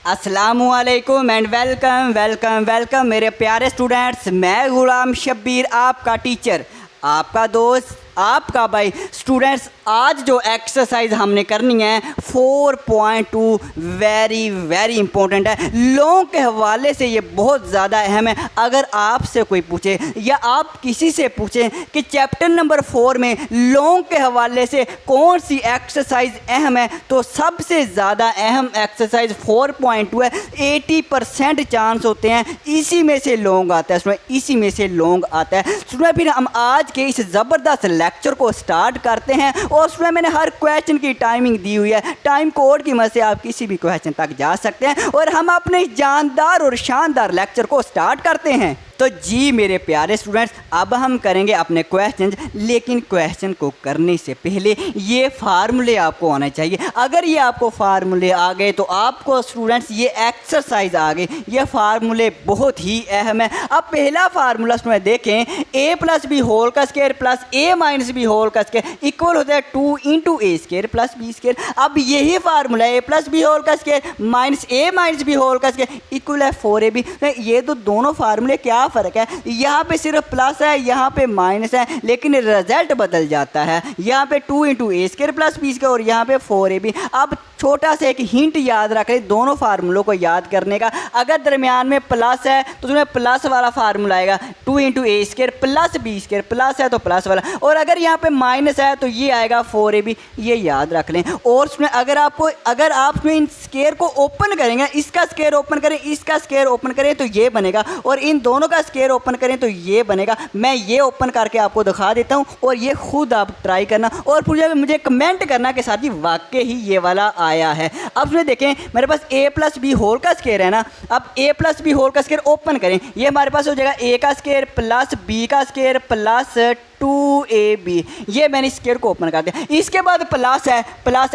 अस्सलामुअलैकुम and welcome welcome welcome मेरे प्यारे स्टूडेंट्स। मैं गुलाम शब्बीर आपका टीचर, आपका दोस्त, आपका भाई। स्टूडेंट्स, आज जो एक्सरसाइज हमने करनी है 4.2 वेरी वेरी इंपॉर्टेंट है। लॉन्ग के हवाले से ये बहुत ज़्यादा अहम है। अगर आपसे कोई पूछे या आप किसी से पूछें कि चैप्टर नंबर 4 में लॉन्ग के हवाले से कौन सी एक्सरसाइज अहम है, तो सबसे ज़्यादा अहम एक्सरसाइज 4.2 है। 80% चांस होते हैं इसी में से लॉन्ग आता है, उसमें इसी में से लॉन्ग आता है। सुना, फिर हम आज के इस ज़बरदस्त लेक्चर को स्टार्ट करते हैं और उसमें मैंने हर क्वेश्चन की टाइमिंग दी हुई है। टाइम कोड की मदद से आप किसी भी क्वेश्चन तक जा सकते हैं और हम अपने जानदार और शानदार लेक्चर को स्टार्ट करते हैं। तो जी मेरे प्यारे स्टूडेंट्स, अब हम करेंगे अपने क्वेश्चन, लेकिन क्वेश्चन को करने से पहले ये फार्मूले आपको आने चाहिए। अगर ये आपको फार्मूले आ गए तो आपको स्टूडेंट्स ये एक्सरसाइज आ गई। ये फार्मूले बहुत ही अहम है। अब पहला फार्मूला उसमें देखें, a प्लस बी होल का square plus a minus B whole का स्क्वायर इक्वल होता है 2 into A square plus B square. अब यही formula a plus B whole का square minus a minus B whole का स्क्वायर इक्वल है 4ab। ये तो दोनों फार्मूले क्या फ़र्क है, यहाँ पे सिर्फ प्लस है, यहाँ पे माइनस है, लेकिन रिजल्ट बदल जाता है। यहाँ पे 2 into A square plus B square और यहाँ पे 4ab। अब छोटा सा एक हिंट याद रख लें दोनों फार्मूलों को याद करने का। अगर दरमियान में प्लस है तो उसमें प्लस वाला फार्मूला आएगा 2 into A square plus B square, plus है तो प्लस वाला, और अगर यहाँ पे माइनस है तो ये आएगा 4ab। ये याद रख लें। और उसमें अगर आप उसमें इन स्क्वायर को ओपन करेंगे, इसका स्क्वायर ओपन करें, इसका स्क्वायर ओपन करें तो ये बनेगा, और इन दोनों का स्क्वायर ओपन करें तो ये बनेगा। मैं ये ओपन करके आपको दिखा देता हूँ और ये खुद आप ट्राई करना और फिर मुझे कमेंट करना कि साथ ही वाकई ही ये वाला आया है। अब उसमें देखें, मेरे पास a प्लस बी होल का स्क्वायर है ना। अब a प्लस बी होल का स्क्वायर ओपन करें, ये हमारे पास हो जाएगा a का स्क्वायर प्लस b का स्क्वायर प्लस 2ab। ये मैंने स्क्वायर को ओपन कर दिया। इसके बाद प्लस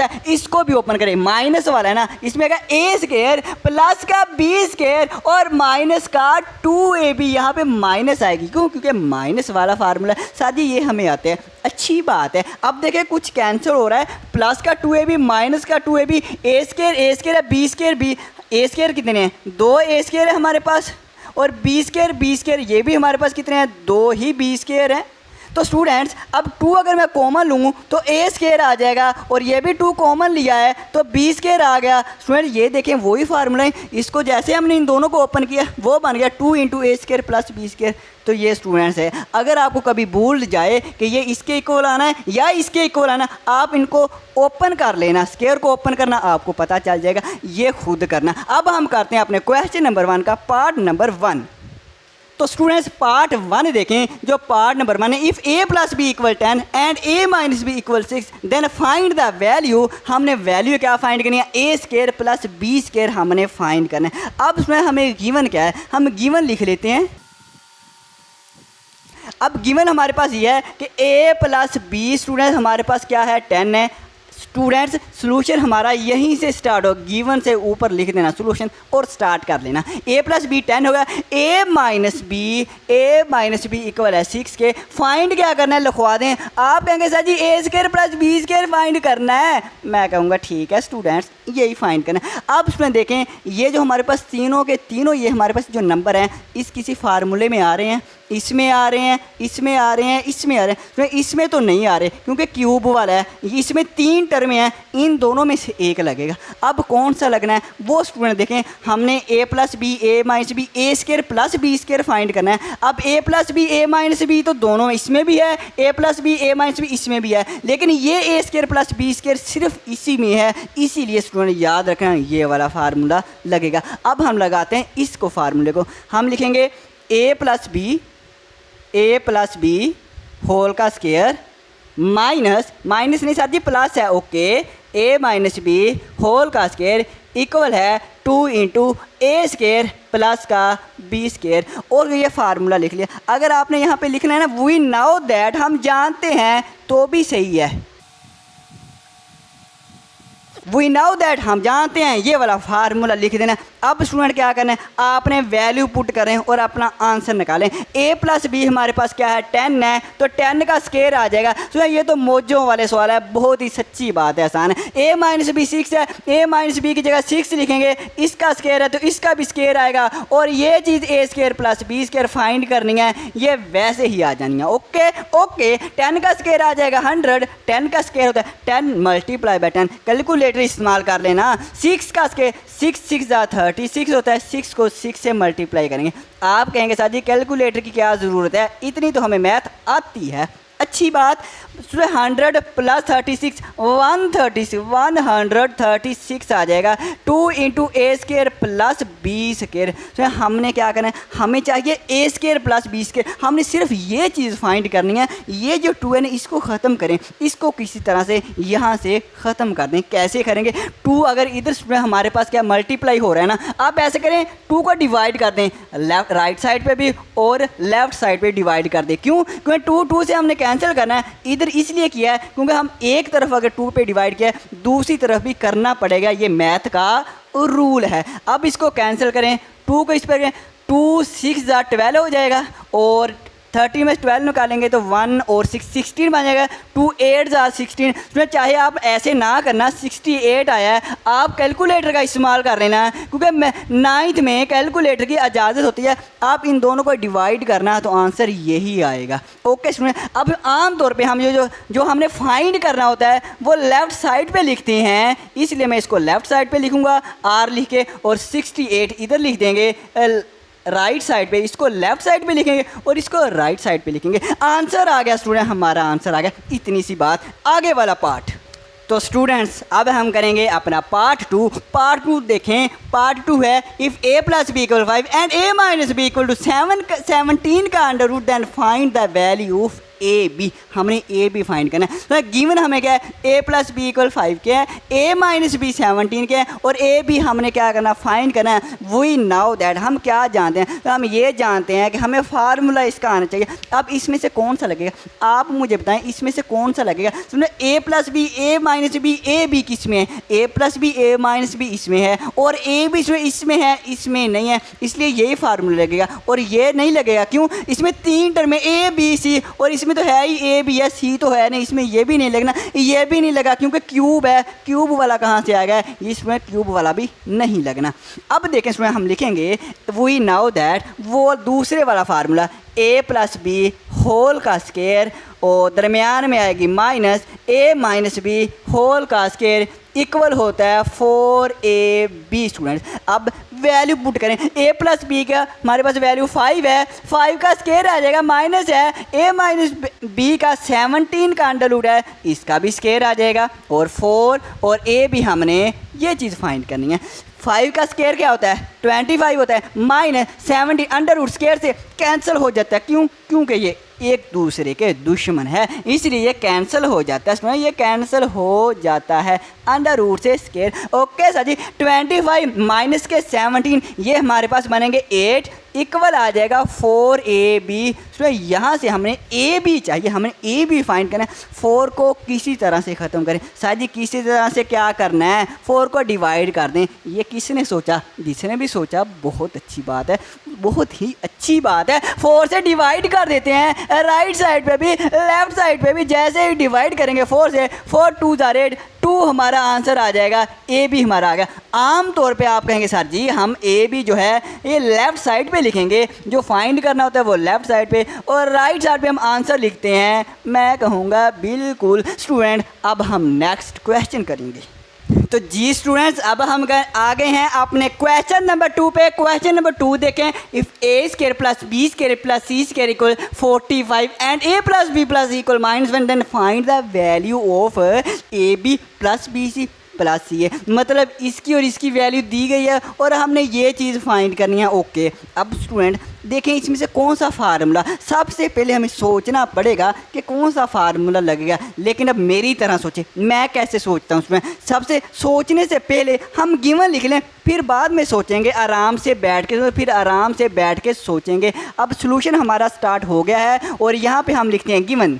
है, इसको भी ओपन करें, माइनस वाला है ना, इसमें आएगा a स्क्वायर प्लस का b स्क्वायर और माइनस का 2ab। यहाँ पे माइनस आएगी, क्यों? क्योंकि माइनस वाला फार्मूला सादी ये हमें आते हैं। अच्छी बात है। अब देखें कुछ कैंसिल हो रहा है, प्लस का 2ab माइनस का 2ab, a स्क्वायर है, b square b, a square कितने हैं? 2 a स्क्वायर है हमारे पास, और b स्क्वायर ये भी हमारे पास कितने हैं? 2 ही b स्क्वायर है। तो स्टूडेंट्स, अब 2 अगर मैं कॉमन लूँ तो a स्क्वायर आ जाएगा, और ये भी 2 कॉमन लिया है तो b स्क्वायर आ गया। स्टूडेंट ये देखें वही फार्मूला है, इसको जैसे हमने इन दोनों को ओपन किया वो बन गया 2 into A square plus B square. तो ये स्टूडेंट्स है, अगर आपको कभी भूल जाए कि ये इसके इक्वल आना है या इसके इक्वल आना, आप इनको ओपन कर लेना, स्क्वायर को ओपन करना, आपको पता चल जाएगा। ये खुद करना। अब हम करते हैं अपने क्वेश्चन नंबर 1 का पार्ट नंबर 1। तो स्टूडेंट्स पार्ट 1 देखें, जो पार्ट नंबर 1 है, if a plus B equal 10 and a minus B equal 6 then find the value. हमने वैल्यू क्या फाइंड करनी है? a square plus b square हमने फाइंड करना है। अब इसमें हमें गिवन क्या है, हम गिवन लिख लेते हैं। अब गिवन हमारे पास ये है कि a प्लस बी स्टूडेंट्स हमारे पास क्या है? 10 है। स्टूडेंट्स सोल्यूशन हमारा यहीं से स्टार्ट हो, गिवन से ऊपर लिख देना सोल्यूशन और स्टार्ट कर लेना। a प्लस बी 10 होगा, a माइनस बी इक्वल है 6 के। फाइंड क्या करना है लिखवा दें। आप कहेंगे sir ji a square plus B square find करना है। मैं कहूँगा ठीक है स्टूडेंट्स, यही फाइंड करना है। अब इसमें देखें, ये जो हमारे पास तीनों के तीनों ये हमारे पास जो नंबर हैं इस किसी फार्मूले में आ रहे हैं, इसमें आ रहे हैं, इसमें आ रहे हैं, इसमें आ रहे हैं। इसमें तो नहीं आ रहे क्योंकि क्यूब वाला है। इसमें 3 टर्म हैं, इन दोनों में से एक लगेगा। अब कौन सा लगना है वो स्टूडेंट देखें, हमने a plus B a minus B a square plus b square find करना है। अब a plus B a minus B तो दोनों इसमें भी है, a plus B a minus B इसमें भी है, लेकिन ये a square plus b square सिर्फ इसी में है, इसीलिए स्टूडेंट याद रखना ये वाला फार्मूला लगेगा। अब हम लगाते हैं इसको, फार्मूले को हम लिखेंगे a प्लस बी होल का स्क्वायर माइनस नहीं साथ ही प्लस है, okay, a minus B whole का स्क्वायर इक्वल है 2 इंटू ए स्क्वायर प्लस का b स्क्वायर। और ये फार्मूला लिख लिया। अगर आपने यहाँ पे लिखना है ना वी नाउ दैट, हम जानते हैं तो भी सही है। वी नाउ दैट हम जानते हैं, ये वाला फार्मूला लिख देना। अब स्टूडेंट क्या करना है, आपने वैल्यू पुट करें और अपना आंसर निकालें। a प्लस बी हमारे पास क्या है 10 है, तो 10 का स्केयर आ जाएगा। तो ये तो मौजों वाले सवाल है, बहुत ही सच्ची बात है, आसान है। a माइनस बी 6 है, a माइनस बी की जगह 6 लिखेंगे, इसका स्केयर है तो इसका भी स्केयर आएगा, और ये चीज़ a square plus B square find करनी है, ये वैसे ही आ जानी है। ओके ओके, 10 का स्केयर आ जाएगा 100, 10 का स्केयर होता है 10 मल्टीप्लाई बाई 10, कैलकुलेटर इस्तेमाल कर लेना। 6 का स्केयर 6 6 36 होता है, 6 को 6 से मल्टीप्लाई करेंगे। आप कहेंगे सर जी कैलकुलेटर की क्या ज़रूरत है, इतनी तो हमें मैथ आती है। अच्छी बात, 100 प्लस 36 136 आ जाएगा। 2 इंटू ए स्केयर प्लस बी स्केयर। तो हमने क्या करना है, हमें चाहिए ए स्केयर प्लस बी स्केयर, हमने सिर्फ ये चीज़ फाइंड करनी है। ये जो 2 है ना, इसको ख़त्म करें, इसको किसी तरह से यहाँ से ख़त्म कर दें। कैसे करेंगे, 2 अगर इधर हमारे पास क्या मल्टीप्लाई हो रहा है ना, आप ऐसे करें 2 को डिवाइड कर दें, लेफ्ट राइट साइड पे भी और लेफ्ट साइड पे डिवाइड कर दें। क्यों, क्योंकि 2 से हमने कैंसिल करना है, इधर इसलिए किया है क्योंकि हम एक तरफ अगर 2 पे डिवाइड किया है, दूसरी तरफ भी करना पड़ेगा, ये मैथ का रूल है। अब इसको कैंसिल करें, 2 को इस पर करें, 2 6 12 हो जाएगा, और 30 में 12 निकालेंगे तो 1 और 6 16 बन जाएगा। 2 8 16। तो चाहे आप ऐसे ना करना, 68 आया है, आप कैलकुलेटर का इस्तेमाल कर लेना, क्योंकि 9th में कैलकुलेटर की इजाज़त होती है। आप इन दोनों को डिवाइड करना तो आंसर यही आएगा। ओके स्टूडेंट, अब आम तौर पे हम जो हमने फाइंड करना होता है वो लेफ़्ट साइड पे लिखते हैं, इसलिए मैं इसको लेफ़्ट साइड पे लिखूँगा R लिख के, और 68 इधर लिख देंगे राइट साइड पे, इसको लेफ्ट साइड पे लिखेंगे और इसको राइट साइड पे लिखेंगे। आंसर आ गया स्टूडेंट, हमारा आंसर आ गया। इतनी सी बात। आगे वाला पार्ट, तो स्टूडेंट्स अब हम करेंगे अपना पार्ट 2। पार्ट 2 देखें, पार्ट 2 है if a plus B equal 5 and a minus B equal to 17 का under root then find the value of A B. हमने ए बी फाइंड करना है। तो गिवन हमें क्या है, ए प्लस बी इक्वल 5 क्या है, ए माइनस बी 17 क्या है, और ए बी हमने क्या करना, फाइंड करना है। वी नाउ दैट हम क्या जानते हैं, तो हम ये जानते हैं कि हमें फार्मूला इसका आना चाहिए। अब इसमें से कौन सा लगेगा, आप मुझे बताएं, इसमें से कौन सा लगेगा। सुनो, A plus B A minus B, A B किस में है, A plus B A minus B इसमें है, और ए बी इसमें है, इसमें नहीं है, इसलिए यही फार्मूला लगेगा। और ये नहीं लगेगा, क्यों, इसमें 3 टर्म है ए बी सी, और इसमें तो है ही ए बी है, सी तो है नहीं, इसमें ये भी नहीं लगना, ये भी नहीं लगा क्योंकि क्यूब है, क्यूब वाला कहाँ से आ गया, इसमें क्यूब वाला भी नहीं लगना। अब देखें इसमें हम लिखेंगे वी नाउ दैट, वो दूसरे वाला फार्मूला ए प्लस बी होल का स्केयर, और दरमियान में आएगी माइनस ए माइनस बी होल का स्केयर इक्वल होता है 4ab। स्टूडेंट्स अब वैल्यू पुट करें, a प्लस बी का हमारे पास वैल्यू 5 है, 5 का स्केयर आ जाएगा, माइनस है a माइनस बी का 17 का अंडर रूट है, इसका भी स्केयर आ जाएगा, और 4 और a भी हमने ये चीज़ फाइंड करनी है। 5 का स्केयर क्या होता है, 25 होता है, माइनस 70 अंडर रूट स्केयर से कैंसिल हो जाता है। क्यों, क्योंकि ये एक दूसरे के दुश्मन है, इसलिए ये कैंसिल हो जाता है। ये कैंसिल हो जाता है अंडर रूट से स्केयर। ओके सर जी, 25 माइनस के 17 ये हमारे पास बनेंगे 8 इक्वल आ जाएगा 4ab। तो यहाँ से हमने ए बी चाहिए, हमें ए बी फाइंड करना है। 4 को किसी तरह से ख़त्म करें, सर जी किसी तरह से क्या करना है, 4 को डिवाइड कर दें। ये किसने सोचा, जिसने भी सोचा, बहुत अच्छी बात है, बहुत ही अच्छी बात है। 4 से डिवाइड कर देते हैं, राइट साइड पे भी लेफ्ट साइड पे भी, जैसे ही डिवाइड करेंगे 4 से, 4 2 8 2 हमारा आंसर आ जाएगा, ए बी हमारा आ गया। आम तौर पे आप कहेंगे सर जी हम ए बी जो है ये लेफ़्ट साइड पे लिखेंगे, जो फाइंड करना होता है वो लेफ़्ट साइड पे, और राइट साइड पे हम आंसर लिखते हैं। मैं कहूँगा बिल्कुल। स्टूडेंट अब हम नेक्स्ट क्वेश्चन करेंगे। तो जी स्टूडेंट्स अब हम आ गए हैं अपने क्वेश्चन नंबर 2 पे। क्वेश्चन नंबर 2 देखें, if A square plus B square plus C square equal 45 and A plus B plus equal -1 then find the value of A B plus B C plus C है। मतलब इसकी और इसकी value दी गई है और हमने ये चीज़ फाइंड करनी है। ओके, अब स्टूडेंट देखें इसमें से कौन सा फार्मूला, सबसे पहले हमें सोचना पड़ेगा कि कौन सा फार्मूला लगेगा। लेकिन अब मेरी तरह सोचें, मैं कैसे सोचता हूँ उसमें, सबसे सोचने से पहले हम गिवन लिख लें, फिर बाद में सोचेंगे आराम से बैठ के, फिर आराम से बैठ के सोचेंगे। अब सॉल्यूशन हमारा स्टार्ट हो गया है और यहाँ पे हम लिखते हैं गिवन।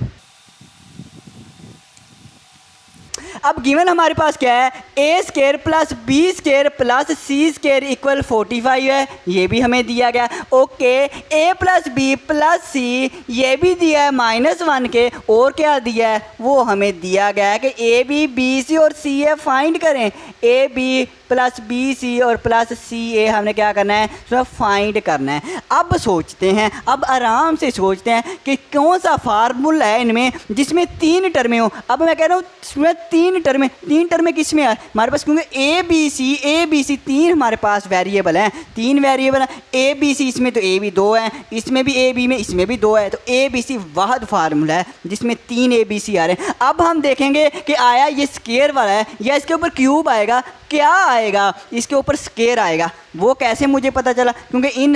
अब गिवन हमारे पास क्या है, A square plus B square plus C square equal 45 है, ये भी हमें दिया गया। Okay, A plus B plus C ये भी दिया है -1 के, और क्या दिया है वो हमें दिया गया है कि ए बी बी सी और सी ए फाइंड करें। A B plus B C और प्लस सी ए हमने क्या करना है, तो फाइंड करना है। अब सोचते हैं, अब आराम से सोचते हैं कि कौन सा फार्मूला है इनमें जिसमें 3 टर्में हो। अब मैं कह रहा हूँ 3 टर्में किस में है हमारे पास, क्योंकि ए बी सी 3 हमारे पास वेरिएबल हैं, 3 वेरिएबल हैं। ए बी सी इसमें तो ए बी 2 है, इसमें भी ए बी में इसमें भी 2 है, तो ए बी सी वाहद फार्मूला है जिसमें 3 ए बी सी आ रहे हैं। अब हम देखेंगे कि आया ये स्केयर वाला है या इसके ऊपर क्यूब आएगा, क्या आएगा, इसके ऊपर स्केयर आएगा। वो कैसे मुझे पता चला, क्योंकि इन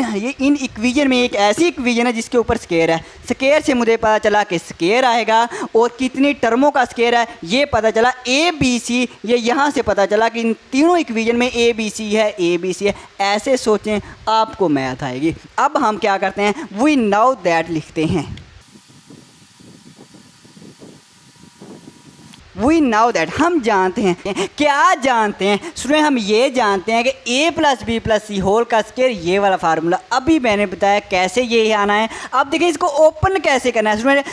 इक्वेशन में एक ऐसी इक्वेशन है जिसके ऊपर स्केयर है। स्केयर से मुझे पता चला कि स्केयर आएगा, और कितनी टर्मों का स्केयर है ये पता चला। ए बी सी ये यहाँ से पता चला कि इन तीनों इक्वेशन में ए बी सी है। ऐसे सोचें आपको मैथ आएगी। अब हम क्या करते हैं, वी नाउ दैट लिखते हैं। वी नाउ दैट हम जानते हैं, क्या जानते हैं स्टूडेंट, हम ये जानते हैं कि ए plus B plus C whole का स्केयर, ये वाला फार्मूला अभी मैंने बताया कैसे ये आना है। अब देखिए इसको ओपन कैसे करना है स्टूडेंट,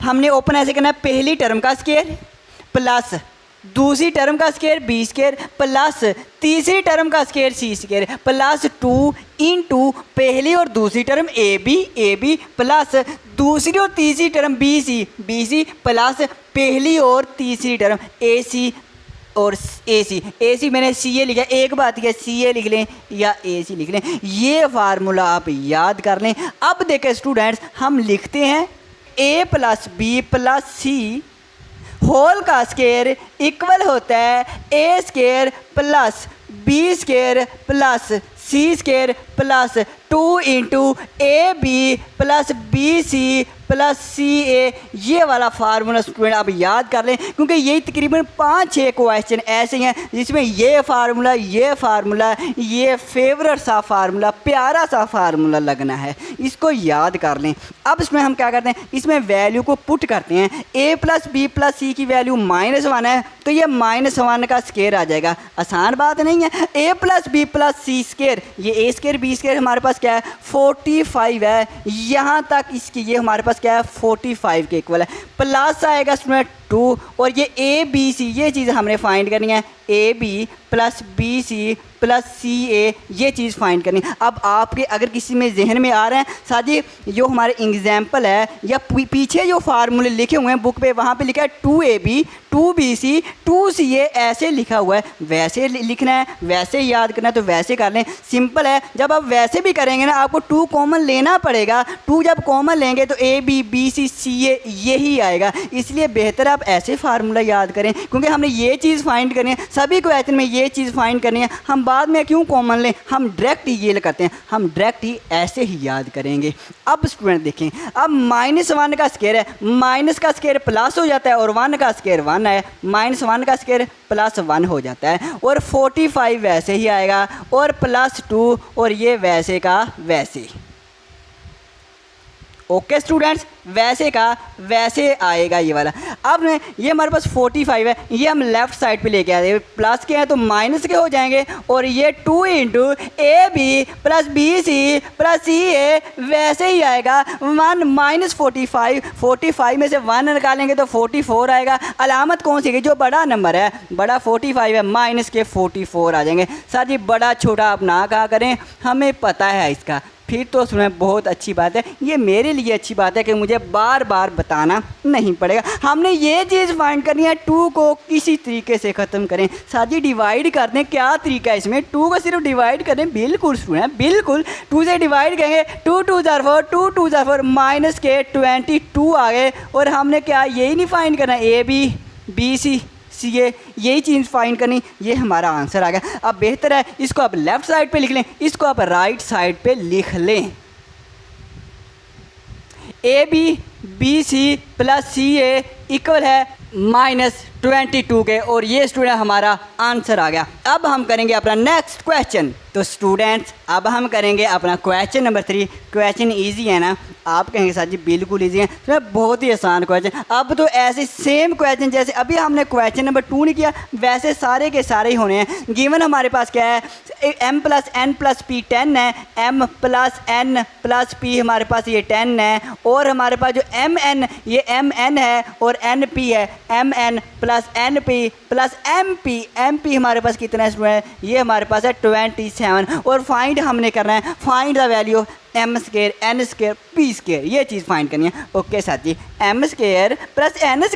हमने ओपन ऐसे करना है, पहली टर्म का स्केयर प्लस दूसरी टर्म का स्केयर बी स्केयर प्लस तीसरी टर्म का स्केयर सी स्केयर प्लस 2 इंटू पहली और दूसरी टर्म ए बी प्लस दूसरी और तीसरी टर्म बी सी प्लस पहली और तीसरी टर्म ए सी मैंने सी ए लिखा, एक बात है सी ए लिख लें या ए सी लिख लें, ये फार्मूला आप याद कर लें। अब देखें स्टूडेंट्स, हम लिखते हैं A plus B plus C whole का स्केयर इक्वल होता है A square plus B square plus C square plus 2 into A B plus B C plus C A. ये वाला फार्मूला स्टूडेंट आप याद कर लें, क्योंकि यही तकरीबन 5-6 क्वेश्चन ऐसे हैं जिसमें ये फार्मूला ये फेवरेट सा फार्मूला, प्यारा सा फार्मूला लगना है, इसको याद कर लें। अब इसमें हम क्या करते हैं, इसमें वैल्यू को पुट करते हैं। ए प्लस बी प्लस सी की वैल्यू -1 है, तो ये -1 का स्केयर आ जाएगा। आसान बात नहीं है। A plus B plus C square, ये ए स्केयर बी स्केयर हमारे पास क्या है 45 है, यहाँ तक इसकी ये हमारे पास क्या है 45 के इक्वल है। प्लस आएगा स्टूडेंट 2, और ये ए बी सी ये चीज़ हमने फाइंड करनी है, A B plus B C plus C A, ये चीज़ फाइंड करनी है। अब आपके अगर किसी में जहन में आ रहे हैं साथी, जो हमारे एग्जाम्पल है या पीछे जो फार्मूले लिखे हुए हैं बुक पे, वहाँ पे लिखा है 2AB 2BC 2CA, ऐसे लिखा हुआ है, वैसे लिखना है, वैसे याद करना है, तो वैसे कर लें, सिंपल है। जब आप वैसे भी करेंगे ना, आपको 2 कॉमन लेना पड़ेगा, 2 जब कॉमन लेंगे तो AB BC CA यही आएगा, इसलिए बेहतर आप ऐसे फार्मूला याद करें, क्योंकि हमने ये चीज़ फाइंड करनी है, सभी क्वेश्चन में ये चीज़ फाइंड करनी है। हम बाद में क्यों कॉमन लें, हम डायरेक्ट ये करते हैं, हम डायरेक्ट ही ऐसे ही याद करेंगे। अब स्टूडेंट देखें, अब -1 का स्केयर है, माइनस का स्केयर प्लस हो जाता है, और 1 का स्केयर 1 है, -1 का स्केयर +1 हो जाता है, और 45 वैसे ही आएगा, और +2, और ये वैसे का वैसे। ओके स्टूडेंट्स, वैसे का वैसे आएगा ये वाला। अब ये हमारे पास 45 है, ये हम लेफ्ट साइड पे लेके आए, प्लस के हैं तो माइनस के हो जाएंगे, और ये 2 into A B plus B C plus C A वैसे ही आएगा। 1 -45 में से 1 निकालेंगे तो 44 आएगा। अलामत कौन सी, जो बड़ा नंबर है, बड़ा 45 है, माइनस के 44 आ जाएंगे। सर जी बड़ा छोटा आप ना कहा करें, हमें पता है इसका, फिर तो सुने बहुत अच्छी बात है, ये मेरे लिए अच्छी बात है कि मुझे बार बार बताना नहीं पड़ेगा। हमने ये चीज़ फाइंड करनी है, 2 को किसी तरीके से ख़त्म करें। साथ डिवाइड कर दें, क्या तरीका है इसमें, 2 को सिर्फ डिवाइड करें, बिल्कुल सुने, बिल्कुल 2 से डिवाइड करेंगे, 2 2 ज़ार 4, 2 2 ज़ार 4, माइनस के 22 आ गए, और हमने क्या यही नहीं फाइंड करना, ए बी बी सी सी ए यही चीज़ फाइंड करनी, ये हमारा आंसर आ गया। अब बेहतर है इसको आप लेफ़्ट साइड पे लिख लें, इसको आप राइट साइड पे लिख लें। A B B C plus C A equal है -22 के, और ये स्टूडेंट हमारा आंसर आ गया। अब हम करेंगे अपना नेक्स्ट क्वेश्चन। तो स्टूडेंट्स अब हम करेंगे अपना क्वेश्चन नंबर 3। क्वेश्चन इजी है ना? आप कहेंगे सर जी बिल्कुल इजी है, तो बहुत ही आसान क्वेश्चन। अब तो ऐसे सेम क्वेश्चन जैसे अभी हमने क्वेश्चन नंबर 2 नहीं किया, वैसे सारे के सारे ही होने हैं। गिवन हमारे पास क्या है, m + n + p 10 है, m + n + p हमारे पास ये 10 है, और हमारे पास जो mn ये mn है और np है, mn + np + mp हमारे पास कितना है? ये हमारे पास है 27। और फाइंड हमने करना है, find the value m² n² p², ये चीज़ फाइंड करनी है। ओके साथी, m² + n²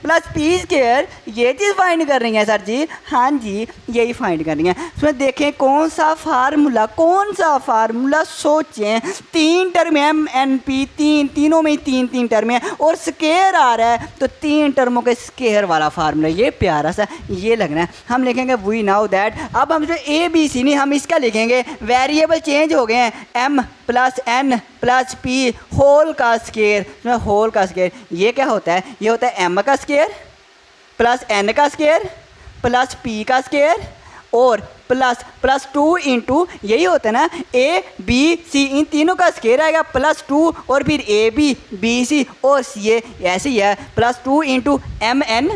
+ p², ये चीज़ फाइंड कर रही है सर जी? हाँ जी, यही फाइंड करनी है। उसमें देखें कौन सा फार्मूला सोचें। 3 टर्म m n p, तीनों में 3 टर्म है, और स्केयर आ रहा है, तो 3 टर्मों के स्केयर वाला फार्मूला ये प्यारा सा ये लगना है। हम लिखेंगे वी नाउ दैट। अब हम जो ABC नहीं, हम इसका लिखेंगे, वेरिएबल चेंज हो गए हैं, m + n + p होल का स्केयर। ये क्या होता है? ये होता है m का स्केयर + n का स्केयर + p का स्केयर और प्लस 2 इंटू, यही होता है ना, a b c, इन तीनों का स्केयर आएगा +2, और फिर a b b c और c a, ऐसे ही है +2 इंटू mn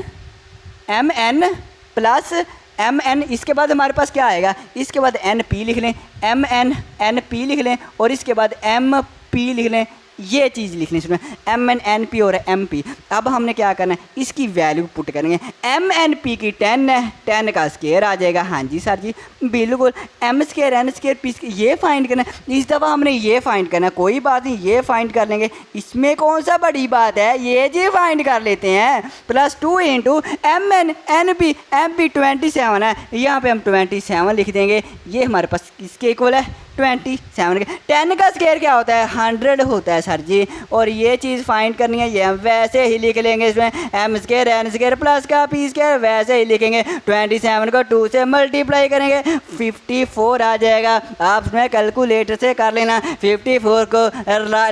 + mn। इसके बाद हमारे पास क्या आएगा? इसके बाद np लिख लें, mn np लिख लें, और इसके बाद mp लिख लें, ये चीज़ लिखनी है mn np और mp। अब हमने क्या करना है, इसकी वैल्यू पुट करेंगे। mnp की 10 है, 10 का स्केयर आ जाएगा। हाँ जी सर जी बिल्कुल, m² n² p², ये फाइंड करना है। इस दफ़ा हमने ये फाइंड करना है, कोई बात नहीं, ये फाइंड कर लेंगे, इसमें कौन सा बड़ी बात है, ये जी फाइंड कर लेते हैं। +2 इंटू mn np mp 27 है, यहाँ पे हम 27 लिख देंगे। ये हमारे पास किसके इक्वल है? 27 के। 10 का स्केयर क्या होता है? 100 होता है सर जी, और ये चीज़ फाइंड करनी है, ये हम वैसे ही लिख लेंगे। इसमें m² n² प्लस का p² वैसे ही लिखेंगे। 27 को 2 से मल्टीप्लाई करेंगे, 54 आ जाएगा। आप इसमें कैलकुलेटर से कर लेना। 54 को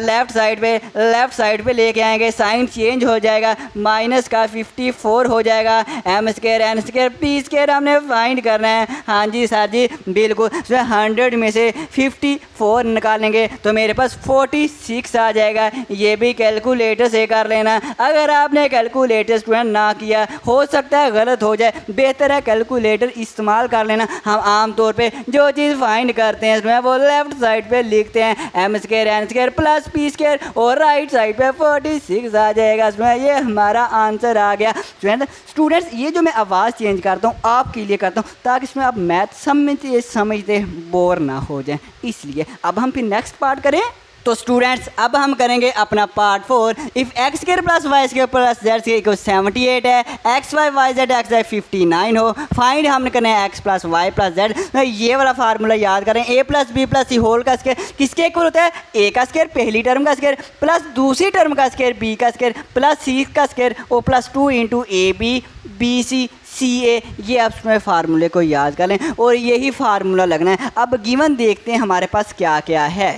लेफ़्ट साइड पे लेके आएंगे, साइन चेंज हो जाएगा, माइनस का 54 हो जाएगा। m² n² p² हमने फाइंड करना है। हाँ जी सर जी बिल्कुल, 100 में से 54 निकालेंगे तो मेरे पास 46 आ जाएगा। ये भी कैलकुलेटर से कर लेना। अगर आपने कैलकुलेटर स्टूडेंट ना किया, हो सकता है गलत हो जाए, बेहतर है कैलकुलेटर इस्तेमाल कर लेना। हम आम तौर पे जो चीज़ फाइंड करते हैं इसमें वो लेफ्ट साइड पे लिखते हैं m² n² + p², और राइट साइड पे 46 आ जाएगा। इसमें ये हमारा आंसर आ गया। स्टूडेंट्स ये जो मैं आवाज़ चेंज करता हूँ आपके लिए करता हूँ, ताकि इसमें आप मैथ समझते बोर ना हो जाए, इसलिए। अब हम फिर नेक्स्ट पार्ट करें। तो स्टूडेंट्स अब हम करेंगे अपना part 4। If x² + y² + z² = 78 है, x y y z x y 59 हो, फाइंड हमने करना है x + y + z। ये वाला फार्मूला याद करें, a + b + c होल का स्केयर किसके इक्वल होता है? a का स्केयर पहली टर्म का स्केयर प्लस दूसरी टर्म का स्केयर b का स्केयर प्लस c का स्केयर और +2 इंटू ab bc CA। ये आप इसमें फार्मूले को याद कर लें, और यही फार्मूला लगना है। अब गिवन देखते हैं हमारे पास क्या क्या है।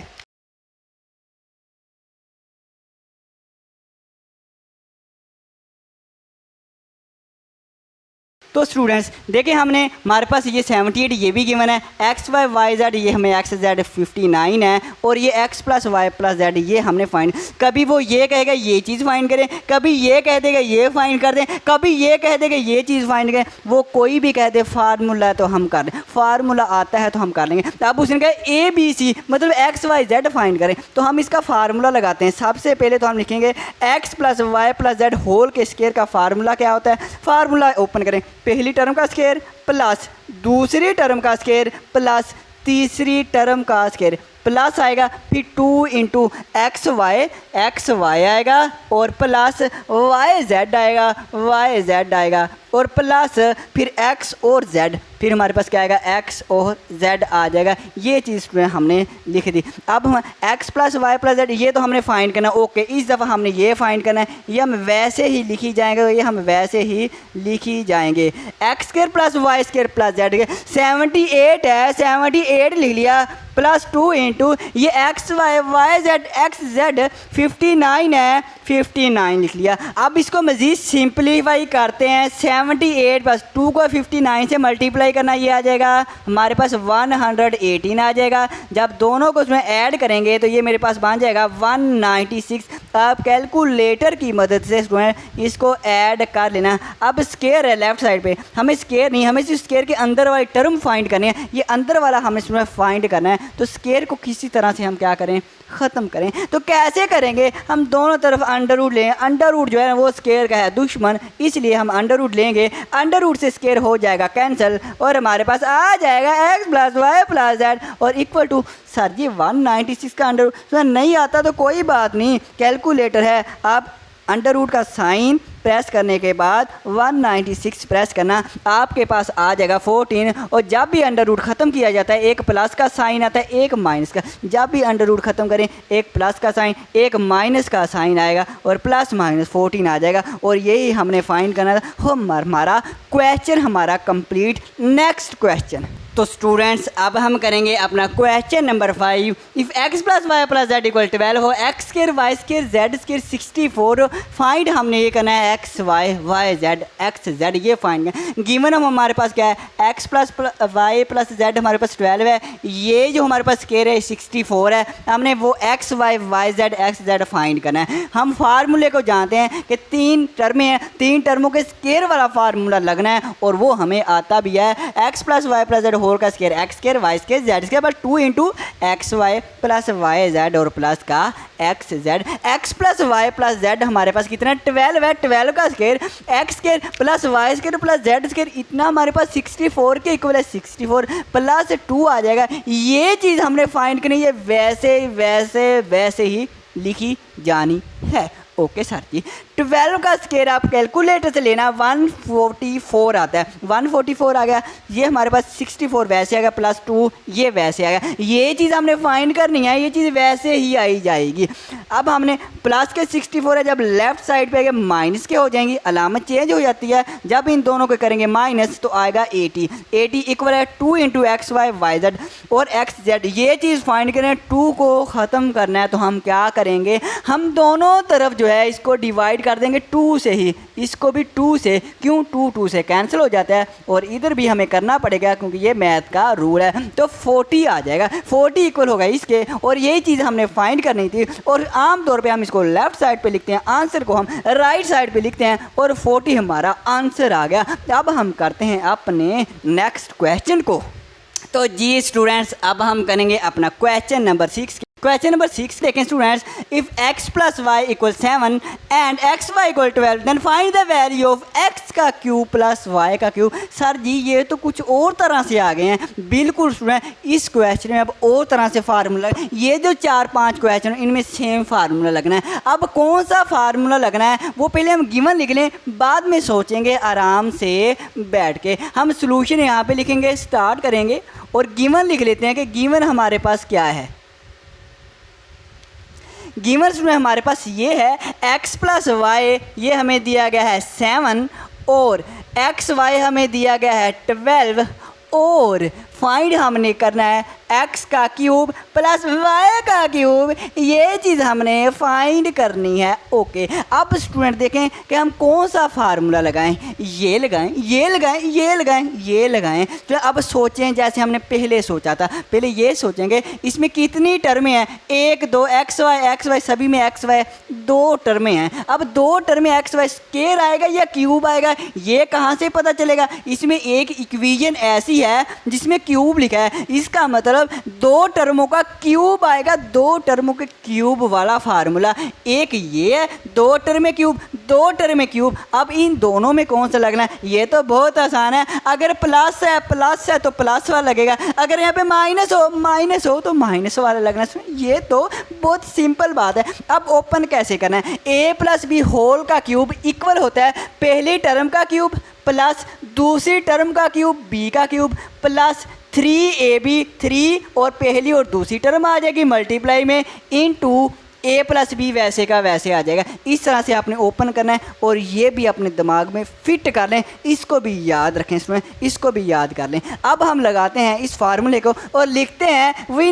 तो स्टूडेंट्स देखिए, हमने हमारे पास ये 78 ये भी गिवन है, x y y z ये हमें x z 59 है, और ये x + y + z ये हमने फाइंड। कभी वो ये कहेगा ये चीज़ फाइंड करें, कभी ये कह देगा ये फाइंड कर दें, कभी ये कह देगा ये चीज़ फाइंड करें। वो कोई भी कह दे फार्मूला है तो हम कर लें, फार्मूला आता है तो हम कर लेंगे। तो अब उसने कहा ABC मतलब x y z फाइंड करें, तो हम इसका फार्मूला लगाते हैं। सबसे पहले तो हम लिखेंगे x + y + z होल के स्केयर का फार्मूला क्या होता है। फार्मूला ओपन करें, पहली टर्म का स्केयर प्लस दूसरी टर्म का स्केयर प्लस तीसरी टर्म का स्केयर प्लस आएगा, फिर 2 इंटू एक्स वाई आएगा और प्लस वाई जेड आएगा और प्लस फिर x और z, फिर हमारे पास क्या आएगा x और z आ जाएगा। ये चीज़ में हमने लिख दी। अब हम x + y + z ये तो हमने फाइंड करना। ओके, इस दफ़ा हमने ये फाइंड करना है, ये हम वैसे ही लिखी जाएंगे, ये हम वैसे ही लिखी जाएंगे। x² + y² + z 78 है, 78 लिख लिया +2 इंटू ये X Y Y Z X Z 59 है, 59 लिख लिया। अब इसको मज़ीद सिंपलीफाई करते हैं। 78 + 2 को 59 से मल्टीप्लाई करना, ये आ जाएगा हमारे पास 118 आ जाएगा। जब दोनों को उसमें ऐड करेंगे तो ये मेरे पास बन जाएगा 196। आप कैलकुलेटर की मदद से स्टूडेंट इसको ऐड कर लेना। अब स्केयर है लेफ्ट साइड पे, हमें स्केयर नहीं, हमें सिर्फ स्केयर के अंदर वाली टर्म फाइंड करनी है। ये अंदर वाला हमें इसमें फाइंड करना है। तो स्केयर को किसी तरह से हम क्या करें, ख़त्म करें। तो कैसे करेंगे, हम दोनों तरफ अंडर रूट लें। अंडर रूट जो है वो स्केयर का है दुश्मन, इसलिए हम अंडर रूट लेंगे। अंडर रूट से स्केयर हो जाएगा कैंसिल और हमारे पास आ जाएगा x + y + z और इक्वल टू, सर जी 196 का अंडर रूट नहीं आता तो कोई बात नहीं, कैलकुलेटर है, आप अंडर रूट का साइन प्रेस करने के बाद 196 प्रेस करना, आपके पास आ जाएगा 14। और जब भी अंडर रूट ख़त्म किया जाता है एक प्लस का साइन आता है, एक माइनस का। जब भी अंडर रूट ख़त्म करें एक प्लस का साइन, एक माइनस का साइन आएगा और प्लस माइनस 14 आ जाएगा। और यही हमने फाइंड करना था। हमारा क्वेश्चन हमारा कंप्लीट। Next question. तो स्टूडेंट्स अब हम करेंगे अपना question number 5। If x + y + z = 12 हो, x² y² z² 64, फाइंड हमने ये करना है x y y z x z, ये फाइंड करना। गिवन हम हमारे पास क्या है, x + y + z हमारे पास 12 है, ये जो हमारे पास स्केयर है 64 है, हमने वो x y y z x z find करना है। हम फार्मूले को जानते हैं कि 3 टर्में हैं, 3 टर्मों के स्केयर वाला फार्मूला लगना है और वो हमें आता भी है। x + y + z होल का स्केयर x² y² z² बस 2 into X Y + y z और प्लस का x z। x + y + z हमारे पास कितना 12 है, 12 का स्केयर x² + y² + z² इतना हमारे पास 64 के इक्वल है, 64 + 2 आ जाएगा। ये चीज़ हमने फाइंड करनी है, वैसे वैसे वैसे ही लिखी जानी है। ओके सर जी, 12 का स्केयर आप कैलकुलेटर से लेना, 144 आता है, 144 आ गया। ये हमारे पास 64 वैसे आ गया, +2 ये वैसे आ गया। ये चीज़ हमने फाइंड करनी है, ये चीज़ वैसे ही आई जाएगी। अब हमने प्लस के 64 है, जब लेफ्ट साइड पे आएगा माइनस के हो जाएंगी, अलामत चेंज हो जाती है। जब इन दोनों को करेंगे माइनस तो आएगा 80, 80 इक्वल है 2 into X Y Y Z और एक्स जेड। ये चीज़ फाइंड करें, 2 को ख़त्म करना है तो हम क्या करेंगे, हम दोनों तरफ जो है इसको डिवाइड कर देंगे 2 से ही, इसको भी 2 से, क्यों 2 से कैंसिल हो जाता है और इधर भी हमें करना पड़ेगा क्योंकि ये मैथ का रूल है। तो 40 आ जाएगा, 40 इक्वल होगा इसके, और यही चीज़ हमने फाइंड करनी थी। और आम तौर पे हम इसको लेफ्ट साइड पे लिखते हैं, आंसर को हम राइट साइड पे लिखते हैं और 40 हमारा आंसर आ गया। अब हम करते हैं अपने नेक्स्ट क्वेश्चन को। तो जी स्टूडेंट्स, अब हम करेंगे अपना क्वेश्चन नंबर 6। क्वेश्चन नंबर 6 देखें students, if x + y = 7 and xy = 12 then find the value of x का क्यूब प्लस y का क्यूब। सर जी ये तो कुछ और तरह से आ गए हैं। बिल्कुल स्टूडेंट, इस क्वेश्चन में अब और तरह से फार्मूला, ये जो 4-5 क्वेश्चन इनमें सेम फार्मूला लगना है। अब कौन सा फार्मूला लगना है वो पहले हम गिवन लिख लें, बाद में सोचेंगे आराम से बैठ के। हम सोल्यूशन यहाँ पे लिखेंगे, स्टार्ट करेंगे और गिवन लिख लेते हैं कि गिवन हमारे पास क्या है। गिवर्स में हमारे पास ये है x + y, ये हमें दिया गया है 7 और एक्स वाई हमें दिया गया है 12 और फाइंड हमने करना है x का क्यूब प्लस y का क्यूब। ये चीज़ हमने फाइंड करनी है। ओके, अब स्टूडेंट देखें कि हम कौन सा फार्मूला लगाएं, ये लगाएं, ये लगाएं, ये लगाएं, ये लगाएं। तो अब सोचें जैसे हमने पहले सोचा था। पहले ये सोचेंगे इसमें कितनी टर्में हैं, 1 2 एक्स वाई सभी में एक्स वाई 2 टर्में हैं। अब 2 टर्में एक्स वाई स्केयर आएगा या क्यूब आएगा, ये कहाँ से पता चलेगा। इसमें एक इक्वेशन ऐसी है जिसमें क्यूब लिखा है, इसका मतलब 2 टर्मों का क्यूब आएगा। 2 टर्मों के क्यूब वाला फार्मूला एक ये है, 2 टर्म क्यूब, 2 टर्म क्यूब। अब इन दोनों में कौन सा लगना है, ये तो बहुत आसान है। अगर प्लस है तो प्लस वाला लगेगा, अगर यहाँ पे माइनस हो तो माइनस वाला लगना। ये तो बहुत सिंपल बात है। अब ओपन कैसे करना है, a + b होल का क्यूब इक्वल होता है पहली टर्म का क्यूब प्लस दूसरी टर्म का क्यूब b का क्यूब प्लस 3ab 3 और पहली और दूसरी टर्म आ जाएगी मल्टीप्लाई में इनटू ए प्लस बी वैसे का वैसे आ जाएगा। इस तरह से आपने ओपन करना है और ये भी अपने दिमाग में फिट कर लें, इसको भी याद रखें, इसमें इसको भी याद कर लें। अब हम लगाते हैं इस फार्मूले को और लिखते हैं वी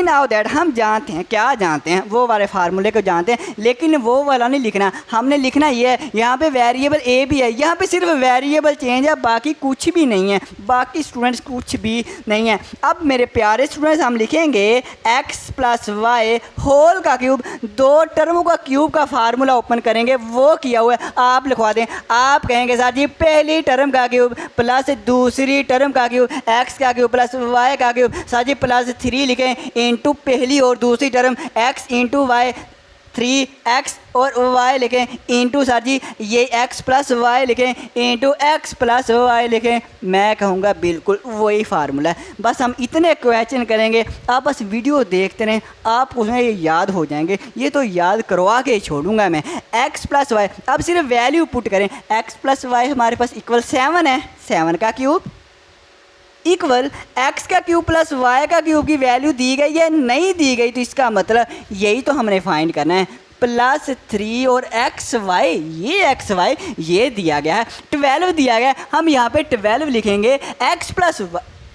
नाउ दैट हम जानते हैं, क्या जानते हैं, वो वाले फार्मूले को जानते हैं, लेकिन वो वाला नहीं लिखना, हमने लिखना ये है। यहाँ पे वेरिएबल ए भी है, यहाँ पे सिर्फ वेरिएबल चेंज है, बाकी कुछ भी नहीं है, बाकी स्टूडेंट्स कुछ भी नहीं है। अब मेरे प्यारे स्टूडेंट्स हम लिखेंगे x प्लस वाई होल का क्यूब, दो टर्मों का क्यूब का फार्मूला ओपन करेंगे, वो किया हुआ है, आप लिखवा दें। आप कहेंगे सर जी पहली टर्म का क्यूब प्लस दूसरी टर्म का क्यूब, x का क्यूब प्लस y का क्यूब, सर जी प्लस 3 लिखें इंटू पहली और दूसरी term x into Y, 3x और y लिखें इंटू सर जी ये x प्लस वाई लिखें इंटू x प्लस वाई लिखें। मैं कहूँगा बिल्कुल वही फार्मूला है, बस हम इतने क्वेश्चन करेंगे, आप बस वीडियो देखते रहें, आपको उसमें ये याद हो जाएंगे। ये तो याद करवा के छोड़ूंगा मैं। x प्लस वाई, अब सिर्फ वैल्यू पुट करें, x प्लस वाई हमारे पास इक्वल 7 है, 7 का क्यूब इक्वल x का क्यूब प्लस y का क्यूब की वैल्यू दी गई है नहीं दी गई, तो इसका मतलब यही तो हमने फाइंड करना है। +3 और XY, ये XY ये दिया गया है, 12 दिया गया है, हम यहाँ पे 12 लिखेंगे। x प्लस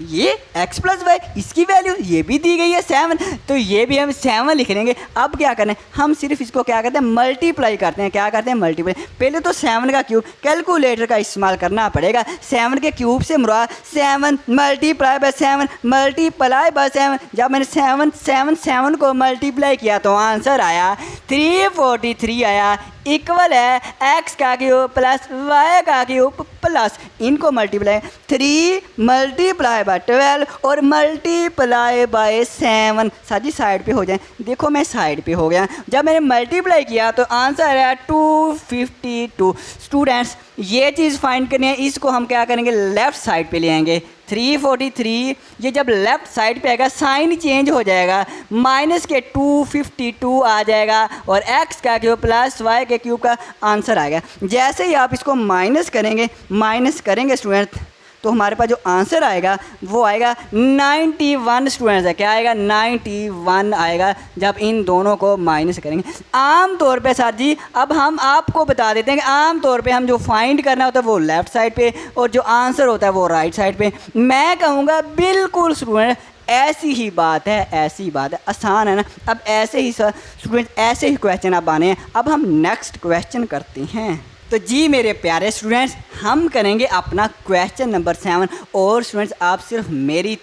ये x प्लस वाई, इसकी वैल्यू ये भी दी गई है 7, तो ये भी हम 7 लिख लेंगे। अब क्या करना है, हम सिर्फ इसको क्या करते हैं मल्टीप्लाई करते हैं। क्या करते हैं मल्टीप्लाई, पहले तो 7 का क्यूब, कैलकुलेटर का इस्तेमाल करना पड़ेगा। 7 के क्यूब से मुराद 7 मल्टीप्लाई बाय 7 मल्टीप्लाई बाय 7। जब मैंने 7 को मल्टीप्लाई किया तो आंसर आया 343 आया, इक्वल है x का क्यूब प्लस y का क्यूब प्लस इनको मल्टीप्लाई 3 मल्टीप्लाई बाय 12 और मल्टीप्लाई बाय 7। साजी साइड पे हो जाए, देखो मैं साइड पे हो गया। जब मैंने मल्टीप्लाई किया तो आंसर आया 252। स्टूडेंट्स ये चीज़ फाइंड करनी है, इसको हम क्या करेंगे लेफ़्ट साइड पे ले आएंगे। 343 ये जब लेफ़्ट साइड पे आएगा साइन चेंज हो जाएगा, माइनस के 252 आ जाएगा और x का क्यूब प्लस y के क्यूब का आंसर आएगा। जैसे ही आप इसको माइनस करेंगे स्टूडेंट, तो हमारे पास जो आंसर आएगा वो आएगा 91 स्टूडेंट्स है। क्या आएगा 91 आएगा जब इन दोनों को माइनस करेंगे। आम तौर पे सर जी अब हम आपको बता देते हैं कि आम तौर पे हम जो फाइंड करना होता है वो लेफ़्ट साइड पे और जो आंसर होता है वो राइट साइड पे। मैं कहूँगा बिल्कुल स्टूडेंट ऐसी ही बात है, ऐसी बात है, आसान है ना। अब ऐसे ही सर स्टूडेंट ऐसे ही क्वेश्चन अब आने हैं। अब हम नेक्स्ट क्वेश्चन करते हैं। तो जी मेरे प्यारे स्टूडेंट्स हम करेंगे अपना क्वेश्चन नंबर 7। और स्टूडेंट्स आप सिर्फ मेरी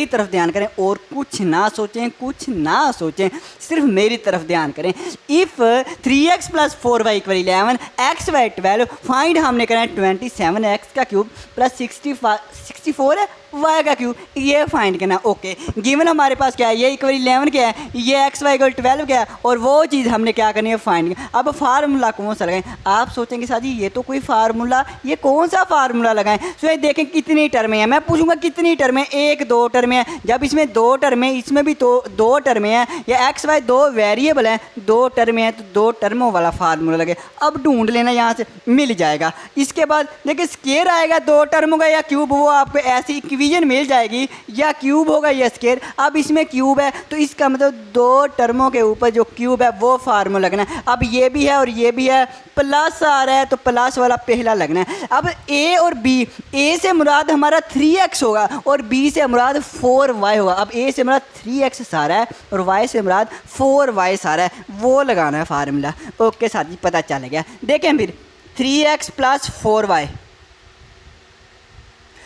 तरफ ध्यान करें और कुछ ना सोचें, सिर्फ मेरी तरफ ध्यान करें। If 3x plus 4y equal 11, x Y 12 find हमने करना है 27x का क्यूब प्लस 64 है y का क्यूब, ये फाइंड करना। ओके गिवन हमारे पास क्या है, ये इक्वल 11 क्या है, ये x वाई इक्वल 12 क्या है, और वो चीज़ हमने क्या करनी है फाइंड। अब फार्मूला कौन सा लगाएं, आप सोचेंगे साथ ही ये तो कोई फार्मूला, ये कौन सा फार्मूला लगाएं। सो देखें कितनी टर्में हैं, मैं पूछूंगा कितनी टर्में, 1 2 टर्में हैं। जब इसमें 2 टर्में, इसमें भी तो 2 टर्में हैं, या x वाई 2 वेरिएबल हैं, 2 टर्में हैं, तो 2 टर्मों वाला फार्मूला लगे। अब ढूंढ लेना, यहाँ से मिल जाएगा। इसके बाद देखिए स्केयर आएगा 2 टर्मों का या क्यूब, वो आपको ऐसी इक्वेशन मिल जाएगी, या क्यूब होगा या स्केयर। अब इसमें क्यूब है तो इसका मतलब 2 टर्मों के ऊपर जो क्यूब है वो फार्मूला लगना है। अब ये भी है और ये भी है, प्लस आ रहा है तो प्लस वाला पहला लगना है। अब a और b, a से मुराद हमारा 3x होगा और b से मुराद 4y होगा। अब a से मुराद 3x सारा है और y से मुराद 4y सारा है, वो लगाना है फार्मूला। ओके साथी पता चल गया। देखें फिर 3x प्लस 4y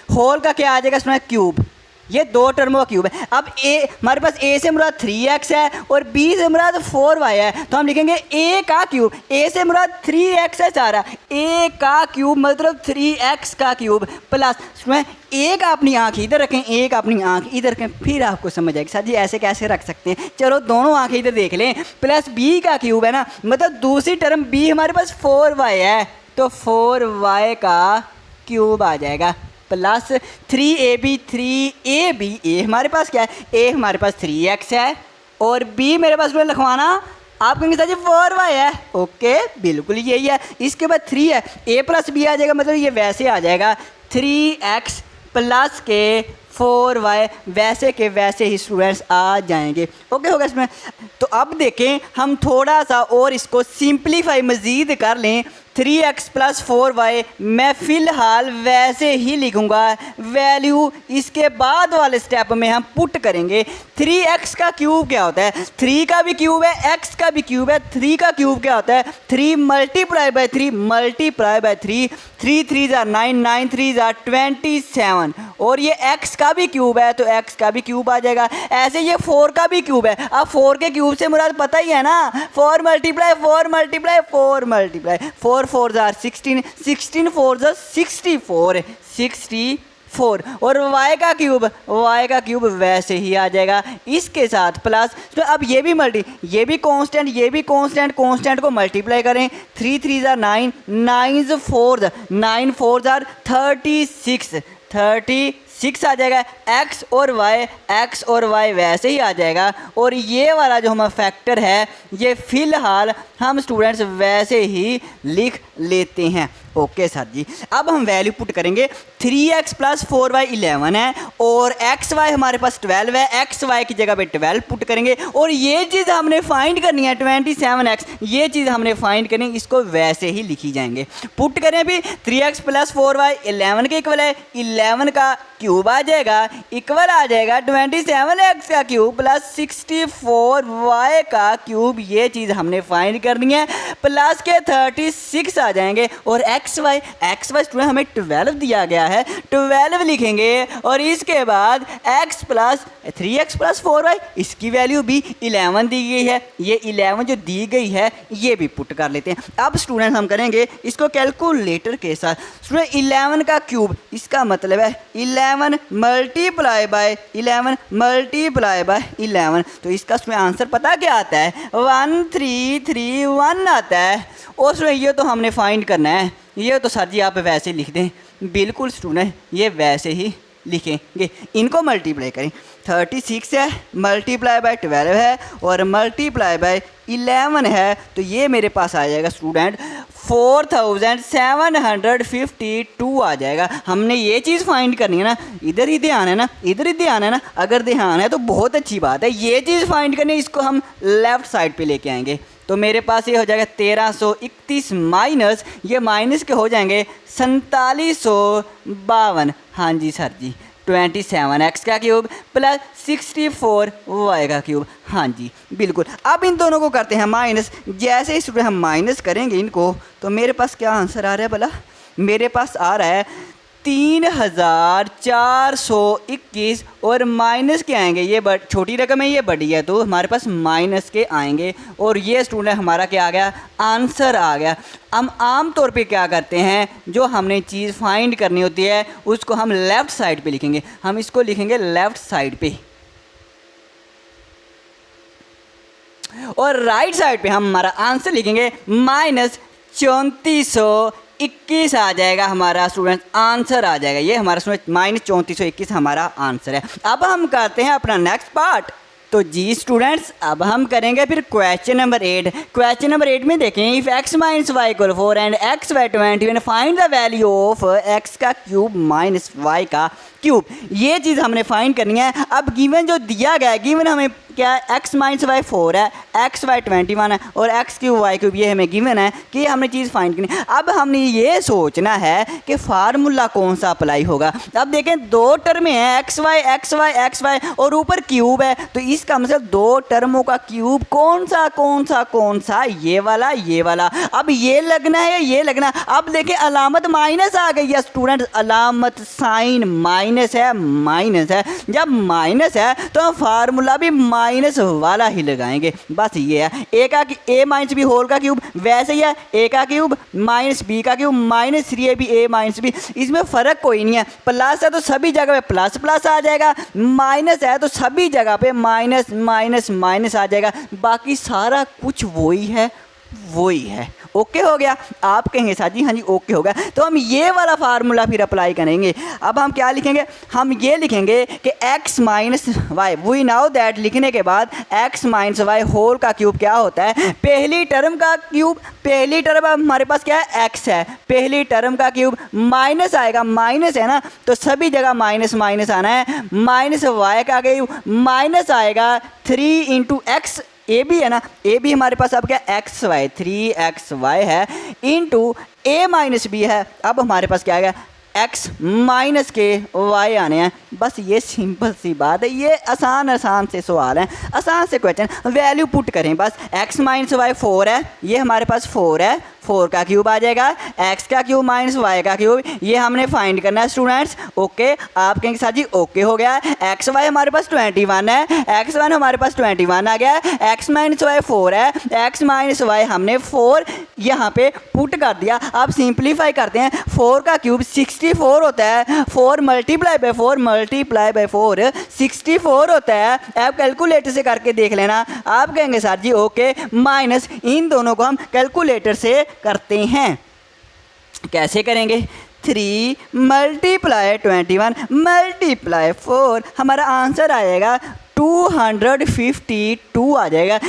होल का क्या आ जाएगा इसमें क्यूब, ये 2 टर्मों का क्यूब है। अब a हमारे पास a से मुराद 3x है और b से मुराद 4y है, तो हम लिखेंगे a का क्यूब, a से मुराद 3x है सारा, a का क्यूब मतलब 3x का क्यूब प्लस उसमें एक अपनी आँख इधर रखें, एक अपनी आँख इधर रखें, फिर आपको समझ आएगी सर जी ऐसे कैसे रख सकते हैं। चलो दोनों आँखें इधर देख लें, प्लस b का क्यूब है ना, मतलब दूसरी टर्म b हमारे पास 4y है, तो 4y का क्यूब आ जाएगा प्लस 3ab, 3ab, a हमारे पास क्या है, a हमारे पास 3x है और b मेरे पास में लिखवाना आप कहेंगे सर जी 4y है। ओके बिल्कुल यही है। इसके बाद 3 है, a प्लस b आ जाएगा, मतलब ये वैसे आ जाएगा 3x प्लस के 4y वैसे के वैसे ही स्टूडेंट्स आ जाएंगे। ओके होगा इसमें। तो अब देखें हम थोड़ा सा और इसको सिंप्लीफाई मज़ीद कर लें। 3x + 4y मैं फ़िलहाल वैसे ही लिखूँगा, वैल्यू इसके बाद वाले स्टेप में हम पुट करेंगे। 3x का क्यूब क्या होता है? 3 का भी क्यूब है, x का भी क्यूब है। 3 का क्यूब क्या होता है? 3 × 3 मल्टीप्लाई बाय 3, 3 3 ज़ा 9, 9 3 ज़ा 27। और ये x का भी क्यूब है तो x का भी क्यूब आ जाएगा। ऐसे ये 4 का भी क्यूब है। अब 4 के क्यूब से मुराद पता ही है ना, 4 × 4 × 4 4 4 ज़ा 16, 16 4 ज़ा 64, 64। और y का क्यूब वैसे ही आ जाएगा इसके साथ प्लस। तो अब ये भी कांस्टेंट को मल्टीप्लाई करें। 3 3 ज़ा 9, 9 4 ज़ा 36, 36 आ जाएगा। x और y वैसे ही आ जाएगा। और ये वाला जो हमारा फैक्टर है ये फ़िलहाल हम स्टूडेंट्स वैसे ही लिख लेते हैं। ओके सर जी। अब हम वैल्यू पुट करेंगे। 3x + 4y 11 है और xy हमारे पास 12 है। xy की जगह पे 12 पुट करेंगे और ये चीज़ हमने फाइंड करनी है 27x, ये चीज़ हमने फाइंड करनी है, इसको वैसे ही लिखी जाएंगे। पुट करें अभी 3x + 4y 11 के इक्वल है, 11 का क्यूब आ जाएगा, इक्वल आ जाएगा 27x का क्यूब प्लस 64y का क्यूब। ये चीज़ हमने फाइंड करनी है। प्लस के 36 आ जाएंगे और xy स्टूडेंट हमें 12 दिया गया है, 12 लिखेंगे और इसके बाद x + 3x + 4y इसकी वैल्यू भी 11 दी गई है। ये 11 जो दी गई है ये भी पुट कर लेते हैं। अब स्टूडेंट हम करेंगे इसको कैलकुलेटर के साथ। स्टूडेंट 11 का क्यूब इसका मतलब है 11 मल्टीप्लाई बाय 11। तो इसका उसमें आंसर पता क्या आता है? 1331 आता है। और उसमें ये तो हमने फाइंड करना है, ये तो सर जी आप वैसे लिख दें। बिल्कुल स्टूडेंट ये वैसे ही लिखेंगे। इनको मल्टीप्लाई करें, 36 है मल्टीप्लाई बाय 12 है और मल्टीप्लाई बाय 11 है। तो ये मेरे पास आ जाएगा स्टूडेंट 4752 आ जाएगा। हमने ये चीज़ फाइंड करनी है ना, इधर ही ध्यान है ना, अगर ध्यान है तो बहुत अच्छी बात है। ये चीज़ फाइंड करनी है, इसको हम लेफ़्ट साइड पे लेके आएंगे। तो मेरे पास ये हो जाएगा 1331 माइनस ये माइनस के हो जाएंगे 4752। हाँ जी सर जी। 27x का क्यूब प्लस 64y का क्यूब। हाँ जी बिल्कुल। अब इन दोनों को करते हैं माइनस। जैसे इस पर हम माइनस करेंगे इनको तो मेरे पास क्या आंसर आ रहा है भला? मेरे पास आ रहा है 3421 और माइनस के आएंगे। ये छोटी रकम है, ये बड़ी है तो हमारे पास माइनस के आएंगे। और ये स्टूडेंट हमारा क्या आ गया? आंसर आ गया। हम आम तौर पे क्या करते हैं, जो हमने चीज़ फाइंड करनी होती है उसको हम लेफ़्ट साइड पे लिखेंगे। हम इसको लिखेंगे लेफ़्ट साइड पे और राइट साइड पे हम हमारा आंसर लिखेंगे -3421 आ जाएगा हमारा स्टूडेंट आंसर आ जाएगा। ये हमारा स्टूडेंट -3421 हमारा आंसर है। अब हम करते हैं अपना नेक्स्ट पार्ट। तो जी स्टूडेंट्स अब हम करेंगे फिर क्वेश्चन नंबर 8। क्वेश्चन नंबर 8 में देखें, if x - y = 4 and x y 20 find the value of x का क्यूब माइनस y का क्यूब। ये चीज़ हमने फाइंड करनी है। अब गिवन जो दिया गया है, गिवन हमें क्या x - y 4 है, x y 21 है और x क्यूब y क्यूब ये हमें गिवन है कि हमने चीज़ फाइंड करनी है। अब हमने ये सोचना है कि फार्मूला कौन सा अप्लाई होगा। अब देखें दो टर्में हैं x y और ऊपर क्यूब है, तो इसका मतलब दो टर्मों का क्यूब कौन सा? ये वाला। अब ये लगना है, ये लगना। अब देखें अलामत माइनस आ गई है स्टूडेंट, अलामत साइन माइनस है। जब माइनस है तो फार्मूला भी माइनस वाला ही लगाएंगे। बस ये है। a - b होल का क्यूब वैसे ही है, a का क्यूब माइनस b का क्यूब -3ab a - b। इसमें फ़र्क कोई नहीं है। प्लस है तो सभी जगह पे प्लस आ जाएगा, माइनस है तो सभी जगह पे माइनस आ जाएगा। बाकी सारा कुछ वही है। ओके हो गया। आप कहेंगे सर जी हाँ जी ओके हो गया, तो हम ये वाला फार्मूला फिर अप्लाई करेंगे। अब हम क्या लिखेंगे, हम ये लिखेंगे कि x minus Y, we know that लिखने के बाद x माइनस वाई होल का क्यूब क्या होता है, पहली टर्म का क्यूब, पहली टर्म हमारे पास क्या है x है, पहली टर्म का क्यूब माइनस आएगा, माइनस है ना तो सभी जगह माइनस माइनस आना है, माइनस वाई का क्यूब माइनस आएगा 3 इंटू एक्स, ए बी है ना, ए बी हमारे पास अब क्या एक्स वाई 3xy है इंटू ए माइनस बी है। अब हमारे पास क्या आ गया x माइनस के y आने हैं। बस ये सिंपल सी बात है, ये आसान से सवाल हैं, आसान से क्वेश्चन। वैल्यू पुट करें बस, x माइनस वाई 4 है, ये हमारे पास 4 है, 4 का क्यूब आ जाएगा, x का क्यूब माइनस y का क्यूब, ये हमने फाइंड करना है स्टूडेंट्स। ओके, आप कहेंगे सर जी ओके हो गया, एक्स वाई हमारे पास 21 है, एक्स वन हमारे पास 21 आ गया, x माइनस वाई 4 है, x माइनस वाई हमने 4 यहाँ पे पुट कर दिया। अब सिंप्लीफाई करते हैं, 4 का क्यूब 64 होता है, 4 मल्टीप्लाई बाई 4 64 होता है। आप कैलकुलेटर से करके देख लेना। आप कहेंगे सर जी ओके, माइनस इन दोनों को हम कैलकुलेटर से करते हैं। कैसे करेंगे, 3 मल्टीप्लाई 21 मल्टीप्लाई 4, हमारा आंसर आएगा 252 आ जाएगा।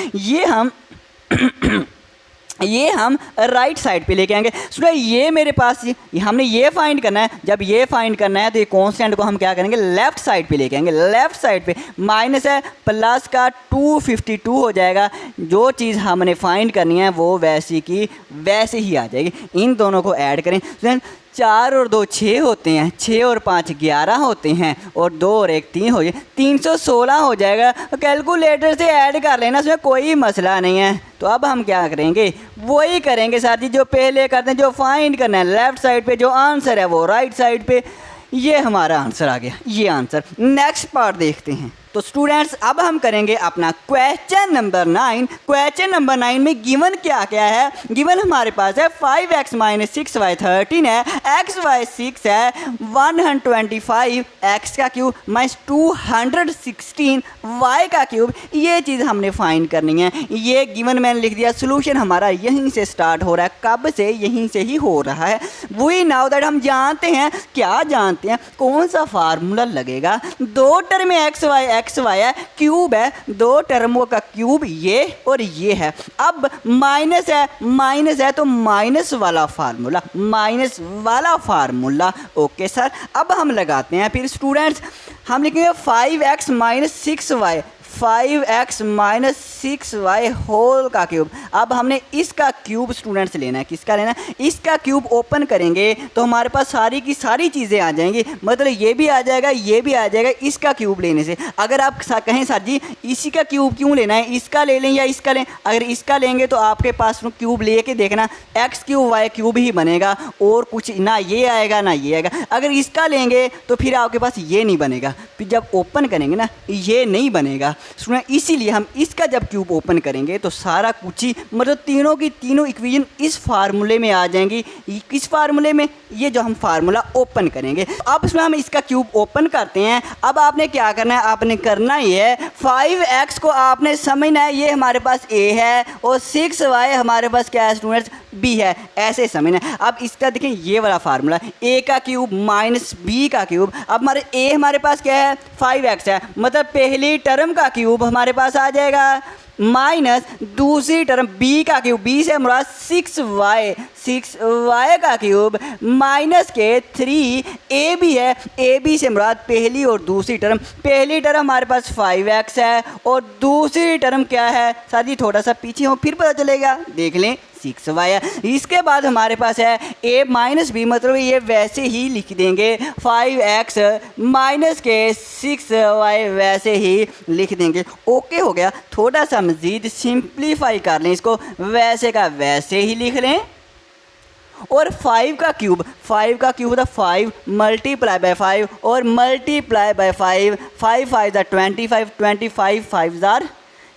ये हम राइट साइड पे लेके आएंगे। सुनो, ये मेरे पास हमने ये फाइंड करना है, जब ये फाइंड करना है तो ये कांस्टेंट को हम क्या करेंगे लेफ्ट साइड पे लेके आएंगे। लेफ्ट साइड पे माइनस है, प्लस का 252 हो जाएगा। जो चीज़ हमने फाइंड करनी है वो वैसी की वैसे ही आ जाएगी। इन दोनों को ऐड करें, 4 और 2 6 होते हैं, 6 और 5 11 होते हैं, और 2 और 1 3 हो जाए, 316 हो जाएगा। कैलकुलेटर से ऐड कर लेना, उसमें कोई मसला नहीं है। तो अब हम क्या करेंगे, वही करेंगे सर जी जो पहले करते हैं, जो फाइंड करना है लेफ्ट साइड पे, जो आंसर है वो राइट साइड पे। ये हमारा आंसर आ गया, ये आंसर। नेक्स्ट पार्ट देखते हैं। तो स्टूडेंट्स अब हम करेंगे अपना क्वेश्चन नंबर 9। क्वेश्चन नंबर 9 में गिवन क्या क्या है, गिवन हमारे पास है 5x माइनस 6y 13 है, xy 6 है, 125 x का क्यूब माइनस 216 y का क्यूब। ये चीज़ हमने फाइंड करनी है। ये गिवन मैंने लिख दिया, सोल्यूशन हमारा यहीं से स्टार्ट हो रहा है, कब से, यहीं से ही हो रहा है। वही नाउ दैट हम जानते हैं, क्या जानते हैं, कौन सा फार्मूला लगेगा। दो टर्म में एक्स वाई है, क्यूब है, दो टर्मों का क्यूब ये और ये है। अब माइनस है तो माइनस वाला फार्मूला, ओके सर। अब हम लगाते हैं फिर स्टूडेंट्स, हम लिखेंगे 5x minus 6y, 5x minus 6y होल का क्यूब। अब हमने इसका क्यूब स्टूडेंट्स लेना है, किसका लेना है, इसका क्यूब ओपन करेंगे तो हमारे पास सारी की सारी चीज़ें आ जाएंगी, मतलब ये भी आ जाएगा, ये भी आ जाएगा इसका क्यूब लेने से। अगर आप कहें सर जी इसी का क्यूब क्यों लेना है, इसका ले लें या इसका लें, अगर इसका लेंगे तो आपके पास क्यूब लेके देखना एक्स क्यूब वाई क्यूब ही बनेगा, और कुछ ना ये आएगा ना ये आएगा। अगर इसका लेंगे तो फिर आपके पास ये नहीं बनेगा, फिर जब ओपन करेंगे ना ये नहीं बनेगा स्टूडेंट। इसीलिए हम इसका जब क्यूब ओपन करेंगे तो सारा कुछ ही, मतलब तीनों की तीनों इक्वेशन इस फार्मूले में आ जाएंगी। किस फार्मूले में, ये जो हम फार्मूला ओपन करेंगे। अब इसमें हम इसका क्यूब ओपन करते हैं। अब आपने क्या करना है, आपने करना ये है 5x को आपने समझना है, ये हमारे पास a है और 6y हमारे पास क्या है स्टूडेंट्स, b है, ऐसे समझना है। अब इसका देखें ये वाला फार्मूला, a का क्यूब माइनस b का क्यूब। अब हमारे पास क्या है 5x है, मतलब पहली टर्म का क्यूब हमारे पास आ जाएगा माइनस दूसरी टर्म b का क्यूब, b से मुराद 6y का क्यूब माइनस के 3 ab है, ab से मुराद पहली और दूसरी टर्म। पहली टर्म हमारे पास 5x है और दूसरी टर्म क्या है सर जी, थोड़ा सा पीछे हो फिर पता चलेगा, देख लें 6y है। इसके बाद हमारे पास है a माइनस b, मतलब ये वैसे ही लिख देंगे 5x माइनस के 6y वैसे ही लिख देंगे। ओके हो गया। थोड़ा सा मज़ीद सिंप्लीफाई कर लें इसको, वैसे का वैसे ही लिख लें। और 5 का क्यूब होता 5 मल्टीप्लाई बाय 5 और मल्टीप्लाई बाय 5, 5 5 25, 25 5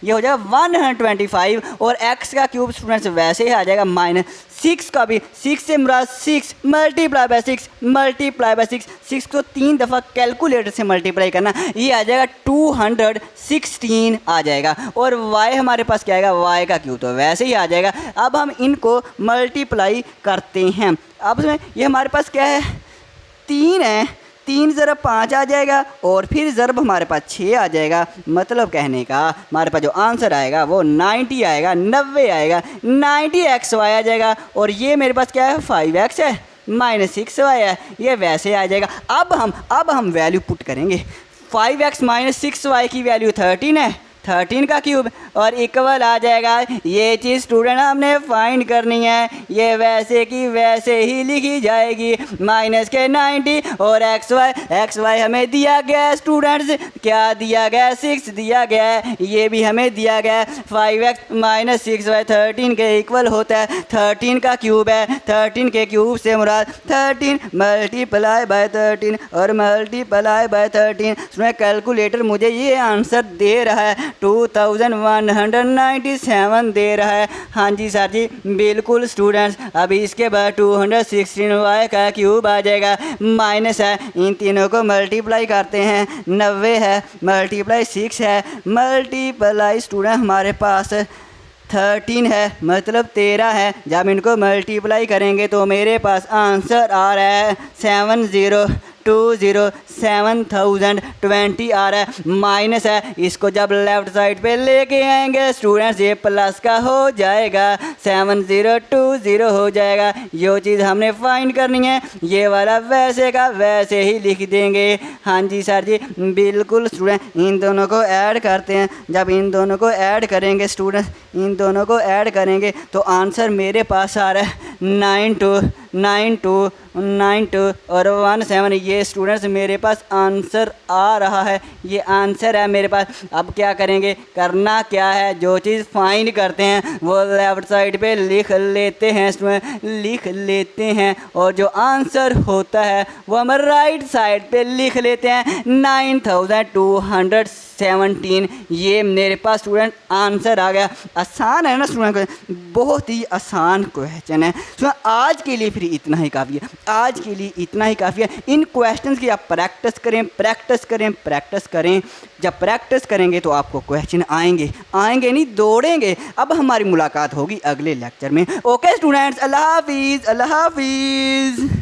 ये हो जाएगा 125, और x का क्यूब स्टूडेंट्स वैसे ही आ जाएगा माइनस 6 का भी 6 से मुराद 6 मल्टीप्लाई बाय 6 मल्टीप्लाई बाय 6, 6 को 3 दफ़ा कैलकुलेटर से मल्टीप्लाई करना, ये आ जाएगा 216 आ जाएगा। और y हमारे पास क्या आएगा, y का क्यूब, तो वैसे ही आ जाएगा। अब हम इनको मल्टीप्लाई करते हैं। अब इसमें ये हमारे पास क्या है, 3 है, 3 ज़रब 5 आ जाएगा और फिर ज़रब हमारे पास 6 आ जाएगा। मतलब कहने का हमारे पास जो आंसर आएगा वो 90 आएगा, 90 आएगा, 90xy आ जाएगा। और ये मेरे पास क्या है, 5x है माइनस 6y है, ये वैसे आ जाएगा। अब हम वैल्यू पुट करेंगे। 5x माइनस 6y की वैल्यू 13 है, 13 का क्यूब और इक्वल आ जाएगा। ये चीज़ स्टूडेंट हमने फाइंड करनी है, ये वैसे की वैसे ही लिखी जाएगी। माइनस के 90 और xy हमें दिया गया है स्टूडेंट्स, क्या दिया गया है, 6 दिया गया है, ये भी हमें दिया गया है। 5x माइनस 6y 13 के इक्वल होता है, 13 का क्यूब है, 13 के क्यूब से मुराद 13 मल्टीप्लाई बाय 13 और मल्टीप्लाई बाय 13। उसमें कैलकुलेटर मुझे ये आंसर दे रहा है 2197 दे रहा है। हाँ जी सर जी बिल्कुल स्टूडेंट्स। अभी इसके बाद 216y का क्यूब आ जाएगा, माइनस है, इन तीनों को मल्टीप्लाई करते हैं, 90 है मल्टीप्लाई 6 है मल्टीप्लाई स्टूडेंट हमारे पास 13 है, मतलब 13 है। जब इनको मल्टीप्लाई करेंगे तो मेरे पास आंसर आ रहा है 7020 आ रहा है। माइनस है, इसको जब लेफ़्ट साइड पे लेके आएंगे स्टूडेंट्स ये प्लस का हो जाएगा, 7020 हो जाएगा। ये चीज़ हमने फाइंड करनी है, ये वाला वैसे का वैसे ही लिख देंगे। हाँ जी सर जी बिल्कुल स्टूडेंट। इन दोनों को ऐड करते हैं, जब इन दोनों को ऐड करेंगे स्टूडेंट्स, इन दोनों को ऐड करेंगे तो आंसर मेरे पास आ रहा है 9292 और 17। ये स्टूडेंट्स मेरे पास आंसर आ रहा है, ये आंसर है मेरे पास। अब क्या करेंगे, करना क्या है, जो चीज़ फाइंड करते हैं वो लेफ़्ट साइड पे लिख लेते हैं, इसमें लिख लेते हैं और जो आंसर होता है वो हम राइट साइड पे लिख लेते हैं 9217। ये मेरे पास स्टूडेंट आंसर आ गया। आसान है ना स्टूडेंट, बहुत ही आसान क्वेश्चन है। स्टूडेंट आज के लिए फिर इतना ही काफ़ी है, आज के लिए इतना ही काफ़ी है। इन क्वेश्चंस की आप प्रैक्टिस करें, प्रैक्टिस करें, प्रैक्टिस करें। जब प्रैक्टिस करेंगे तो आपको क्वेश्चन आएंगे, आएंगे नहीं दौड़ेंगे। अब हमारी मुलाकात होगी अगले लेक्चर में। ओके स्टूडेंट्स, अल्लाह हाफिज़, अल्लाह हाफिज़।